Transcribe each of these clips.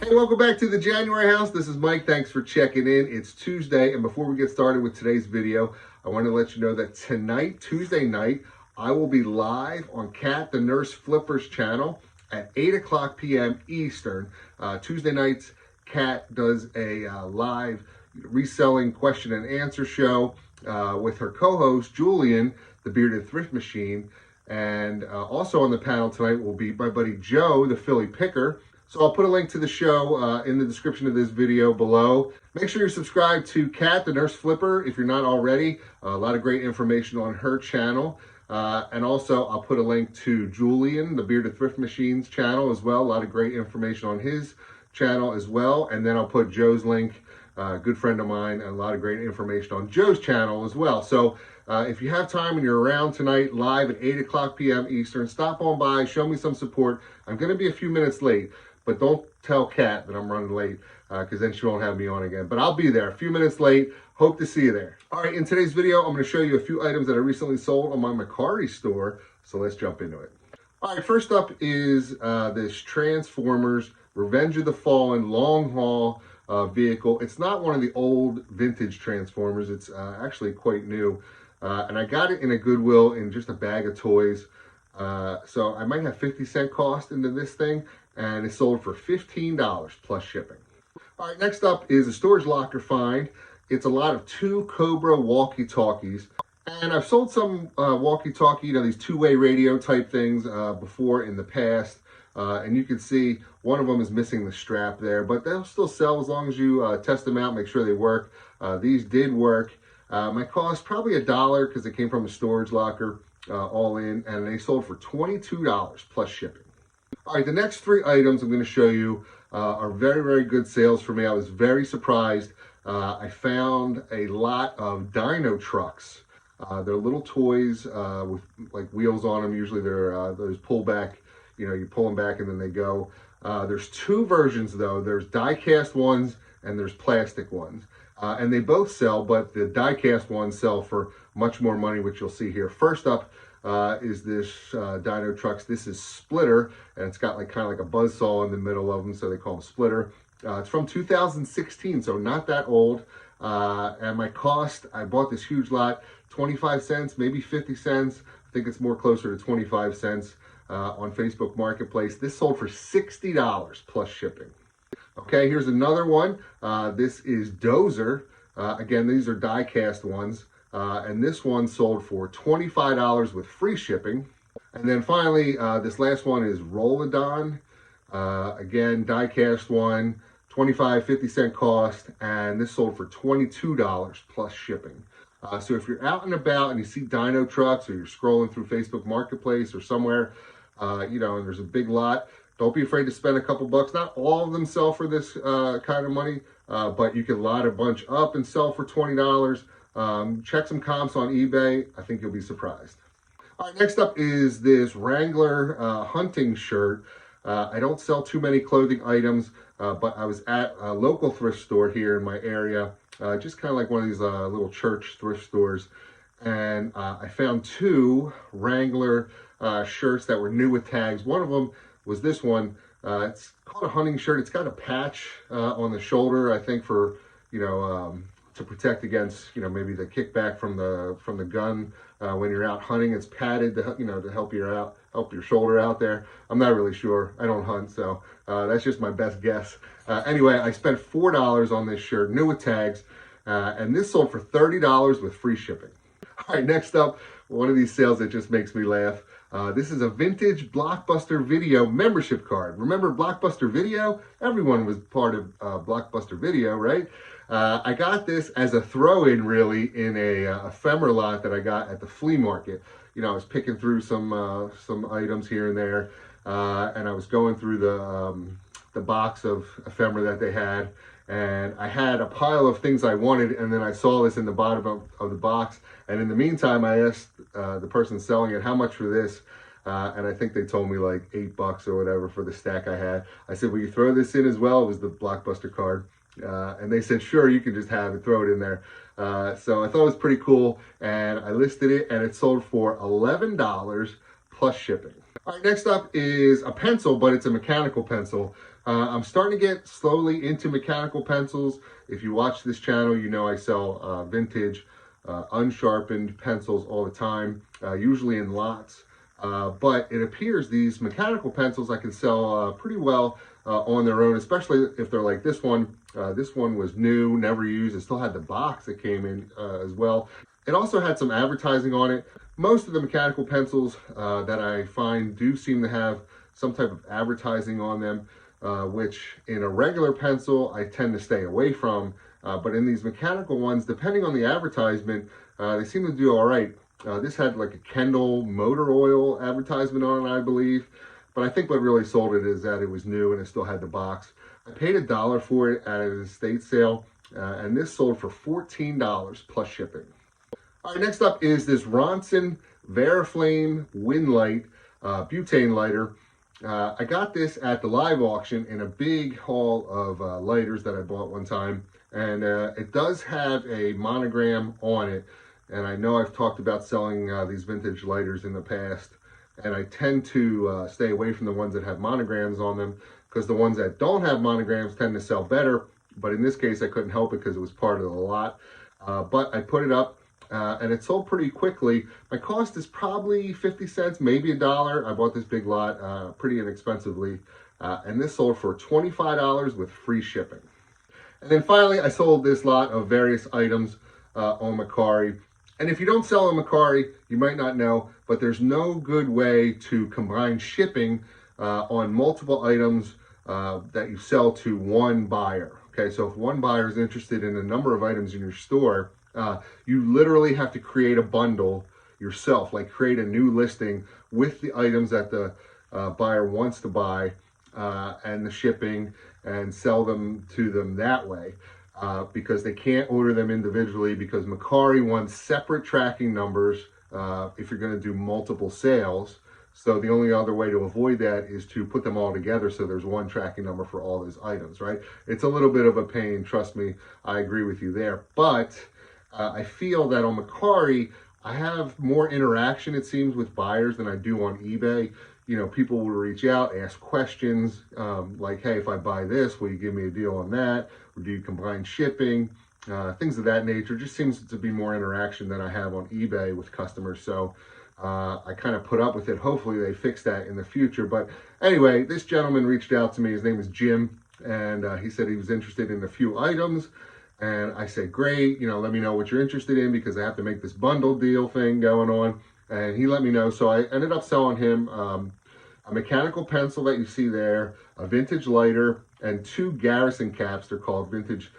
Hey, welcome back to the January house. This is Mike. Thanks for checking in. It's Tuesday, and before we get started with today's video, I want to let you know that tonight, Tuesday night, I will be live on Kat the Nurse Flipper's channel at 8 o'clock p.m. Eastern. Tuesday nights, Kat does a live reselling question and answer show with her co-host, Julian, the Bearded Thrift Machine. And also on the panel tonight will be my buddy Joe, the Philly Picker. So I'll put a link to the show in the description of this video below. Make sure you're subscribed to Kat the Nurse Flipper if you're not already. A lot of great information on her channel. And also I'll put a link to Julian, the Bearded Thrift Machine's channel as well. A lot of great information on his channel as well. And then I'll put Joe's link, good friend of mine, and a lot of great information on Joe's channel as well. So if you have time and you're around tonight, live at 8 o'clock p.m. Eastern, stop on by, show me some support. I'm going to be a few minutes late. But don't tell Kat that I'm running late because then she won't have me on again. But I'll be there a few minutes late. Hope to see you there. All right, in today's video, I'm going to show you a few items that I recently sold on my Mercari store. So let's jump into it. All right, first up is this Transformers Revenge of the Fallen long haul vehicle. It's not one of the old vintage Transformers. It's actually quite new. And I got it in a Goodwill in just a bag of toys. So I might have 50-cent cost into this thing. And it's sold for $15 plus shipping. All right, next up is a storage locker find. It's a lot of 2 Cobra walkie-talkies. And I've sold some walkie-talkie, these two-way radio type things before in the past. And you can see one of them is missing the strap there, but they'll still sell as long as you test them out, make sure they work. These did work. My cost probably $1 because it came from a storage locker all in, and they sold for $22 plus shipping. All right, the next 3 items I'm going to show you are very, very good sales for me. I was very surprised. I found a lot of dino trucks. They're little toys with like wheels on them. Usually they're those pull back, you pull them back and then they go. There's 2 versions though. There's die cast ones and there's plastic ones. And they both sell, but the die cast ones sell for much more money, which you'll see here. First up, is this Dino Trucks. This is Splitter, and it's got kind of like a buzzsaw in the middle of them, so they call them Splitter. It's from 2016, so not that old. And my cost, I bought this huge lot, 25 cents, maybe 50 cents. I think it's more closer to 25 cents on Facebook Marketplace. This sold for $60 plus shipping. Okay, here's another one. This is Dozer. Again, these are die cast ones. And this one sold for $25 with free shipping. And then finally, this last one is Rollodon. Again, die cast one, 25, 50-cent cost, and this sold for $22 plus shipping. So if you're out and about and you see dino trucks or you're scrolling through Facebook Marketplace or somewhere, and there's a big lot, don't be afraid to spend a couple bucks. Not all of them sell for this kind of money, but you can lot a bunch up and sell for $20. Check some comps on eBay. I think you'll be surprised. All right, next up is this Wrangler hunting shirt. I don't sell too many clothing items, but I was at a local thrift store here in my area, just kind of like one of these little church thrift stores. And I found 2 Wrangler shirts that were new with tags. One of them was this one. It's called a hunting shirt. It's got a patch on the shoulder, I think for, to protect against, maybe the kickback from the gun when you're out hunting. It's padded to help your shoulder out there. I'm not really sure. I don't hunt, so that's just my best guess. Anyway, I spent $4 on this shirt, new with tags, and this sold for $30 with free shipping. All right, next up, one of these sales that just makes me laugh. This is a vintage Blockbuster Video membership card. Remember Blockbuster Video? Everyone was part of Blockbuster Video, right? I got this as a throw-in, really, in a ephemera lot that I got at the flea market. I was picking through some items here and there, and I was going through the box of ephemera that they had, and I had a pile of things I wanted, and then I saw this in the bottom of the box, and in the meantime, I asked the person selling it, how much for this? And I think they told me like $8 or whatever for the stack I had. I said, will you throw this in as well? It was the Blockbuster card. And they said, sure, you can just have it, throw it in there. So I thought it was pretty cool, and I listed it, and it sold for $11 plus shipping. All right, next up is a pencil, but it's a mechanical pencil. I'm starting to get slowly into mechanical pencils. If you watch this channel, you know I sell vintage, unsharpened pencils all the time, usually in lots. But it appears these mechanical pencils I can sell pretty well on their own, especially if they're like this one. This one was new, never used. It still had the box that came in as well. It also had some advertising on it. Most of the mechanical pencils that I find do seem to have some type of advertising on them, which in a regular pencil I tend to stay away from. But in these mechanical ones, depending on the advertisement, they seem to do all right. This had like a Kendall motor oil advertisement on it, I believe. But I think what really sold it is that it was new and it still had the box. I paid $1 for it at an estate sale, and this sold for $14 plus shipping. All right, next up is this Ronson Vera Winlight butane lighter. I got this at the live auction in a big haul of lighters that I bought one time. And it does have a monogram on it. And I know I've talked about selling these vintage lighters in the past. And I tend to stay away from the ones that have monograms on them, because the ones that don't have monograms tend to sell better. But in this case, I couldn't help it because it was part of the lot. But I put it up and it sold pretty quickly. My cost is probably 50 cents, maybe $1. I bought this big lot pretty inexpensively. And this sold for $25 with free shipping. And then finally, I sold this lot of various items on Mercari. And if you don't sell on Mercari, you might not know, but there's no good way to combine shipping on multiple items that you sell to one buyer. Okay, so if one buyer is interested in a number of items in your store, you literally have to create a bundle yourself, like create a new listing with the items that the buyer wants to buy and the shipping, and sell them to them that way. Because they can't order them individually, because Mercari wants separate tracking numbers if you're going to do multiple sales. So the only other way to avoid that is to put them all together so there's one tracking number for all those items, right? It's a little bit of a pain, trust me, I agree with you there. But I feel that on Mercari, I have more interaction, it seems, with buyers than I do on eBay. You know, people will reach out, ask questions like, hey, if I buy this, will you give me a deal on that? Or do you combine shipping? Things of that nature. Just seems to be more interaction than I have on eBay with customers. So I kind of put up with it. Hopefully they fix that in the future. But anyway, this gentleman reached out to me. His name is Jim. And he said he was interested in a few items. And I said, great, you know, let me know what you're interested in, because I have to make this bundle deal thing going on. And he let me know. So I ended up selling him a mechanical pencil that you see there, a vintage lighter, and 2 Garrison caps. They're called vintage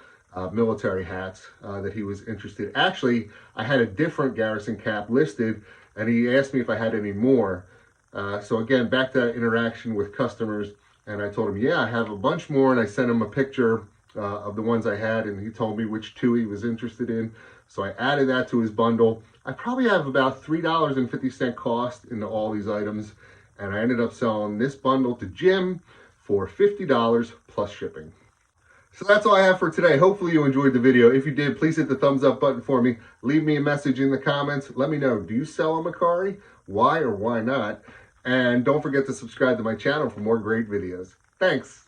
military hats that he was interested. Actually, I had a different Garrison cap listed, and he asked me if I had any more. So again, back to that interaction with customers. And I told him, yeah, I have a bunch more. And I sent him a picture of the ones I had, and he told me which 2 he was interested in. So I added that to his bundle. I probably have about $3.50 cost into all these items. And I ended up selling this bundle to Jim for $50 plus shipping. So that's all I have for today. Hopefully you enjoyed the video. If you did, please hit the thumbs up button for me. Leave me a message in the comments. Let me know, do you sell on Mercari? Why or why not? And don't forget to subscribe to my channel for more great videos. Thanks.